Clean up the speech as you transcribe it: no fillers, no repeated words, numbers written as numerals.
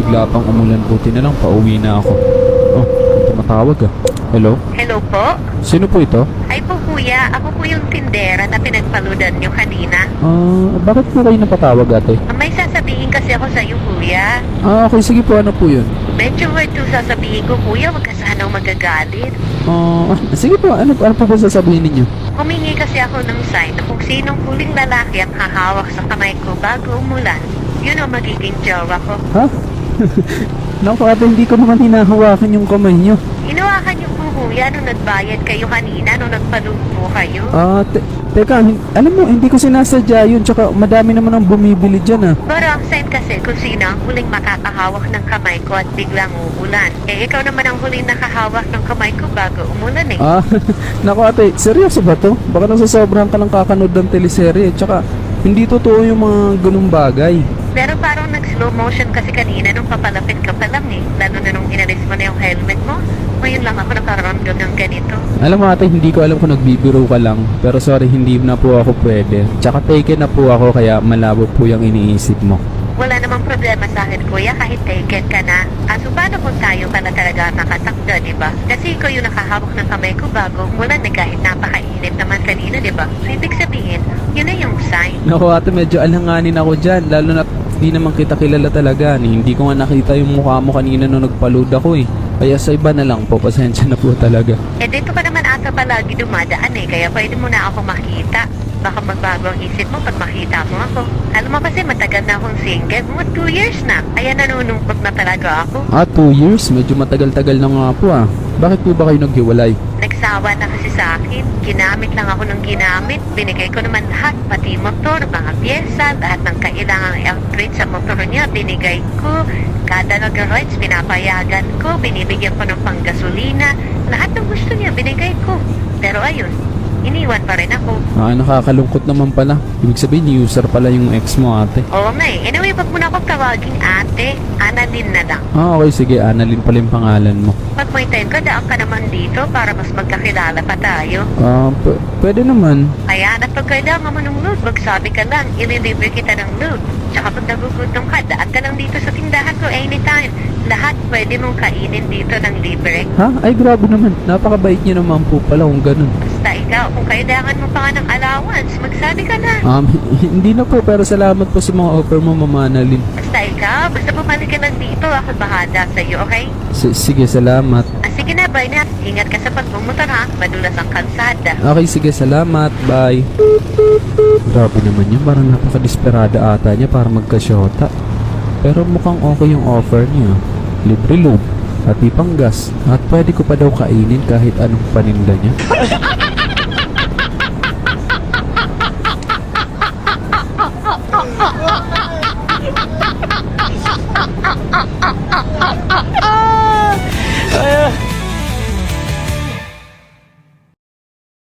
bigla pang umulan, buti na lang pauwi na ako. Oh, tumatawag ah. Hello? Hello po? Sino po ito? Ay po kuya, ako po yung tindera na pinagpaludan nyo kanina. Bakit po kayo napatawag ate? May sasabihin kasi ako sa iyo kuya. Okay, sige po, ano po yun? Medyo hard to sasabihin ko kuya, wag ka sanang magagalit. Sige po, ano po ba sasabihin ninyo? Humingi kasi ako ng sign na kung sinong huling lalaki ang hahawak sa kamay ko bago umulan, yun ang magiging jowa ko. Ha? Naku ate, hindi ko naman hinahawakan yung kamay nyo. Hinawakan niyo po kuya nung nagbayad kayo kanina, nung nagpalupo kayo. Teka, alam mo, hindi ko sinasadya yun, tsaka madami naman ang bumibili dyan ah. Pero ang sign kasi kung sino ang huling makakahawak ng kamay ko at biglang uulan. Eh ikaw naman ang huling nakahawak ng kamay ko bago umulan eh. Naku ate, seryoso ba to? Baka nasasobrahan ka lang kakanood ng teleserye, tsaka hindi totoo yung mga ganung bagay. Pero parang nag-slow motion kasi kanina nung papalapit ka pa lang eh. Lalo na nung inalis mo na yung helmet mo. Ngayon lang ako nakaramdam ng ganito. Alam mo ate, hindi ko alam kung nagbibiro ka lang, pero sorry, hindi na po ako pwede. Tsaka taken na po ako, kaya malabo po yung iniisip mo. Wala namang problema sa akin kuya kahit taken ka na. So paano kung tayo pala talaga nakatakda, di ba? Kasi ikaw yung nakahawak ng kamay ko bago umulan na kahit napakainit naman kanina, di ba? So ibig sabihin, yun na yung sign. Naku ate, medyo alanganin ako dyan, lalo na di naman kita kilala talaga. Hindi ko nga nakita yung mukha mo kanina nung nagpa-load ako eh. Kaya sa iba na lang po, pasensya na po talaga. Eh dito ka naman ata palagi dumadaan eh, kaya pwede mo na ako makita. Baka magbago ang isip mo pag makita mo ako. Alam mo kasi matagal na akong single, mga 2 years na. Kaya nanunungkot na talaga ako. 2 years? Medyo matagal-tagal na nga po ah. Bakit po ba kayo naghiwalay? Nagsawa na kasi sa akin. Ginamit lang ako ng ginamit. Binigay ko naman lahat, pati motor, mga pyesa, lahat ng kailangang i-upgrade sa motor niya, binigay ko. Kada nag-rides, pinapayagan ko, binibigyan ko ng panggasolina. Lahat ng gusto niya, binigay ko. Pero ayun, iniwan pa rin ako. Nakakalungkot naman pala. Ibig sabihin, user pala yung ex mo ate. Oo nga eh. Anyway, wag mo na akong tawaging ate. Annalyn na lang. Okay, sige. Annalyn pala yung pangalan mo. Pag may time ka, daan ka naman dito para mas magkakilala pa tayo. Pwede naman. Kaya na pag kailangan mo ng load, magsabi ka lang, ililibre kita ng load. Tsaka pag nagugutom ka, daan ka lang dito sa tindahan ko anytime. Lahat pwede mong kainin dito ng libre. Ha? Ay, grabe naman. Napakabait niyo naman po pala kung ganun. Basta ikaw, kung kailangan mo pa nga ng allowance, magsabi ka na. Hindi na po, pero salamat po sa mga offer mo, Mama Annalyn. Basta ikaw, basta bumalik ka lang dito, ako bahala sa'yo, okay? Sige, salamat. Sige na, bye na. Ingat ka sa pagmumotor ha, madulas ang kalsada. Okay, sige, salamat. Bye. Grabe naman yun, parang napaka-desperada ata niya para magkasyota. Pero mukhang okay yung offer niya. Libre load, pati pang gas, at pwede ko pa daw kainin kahit anong paninda niya.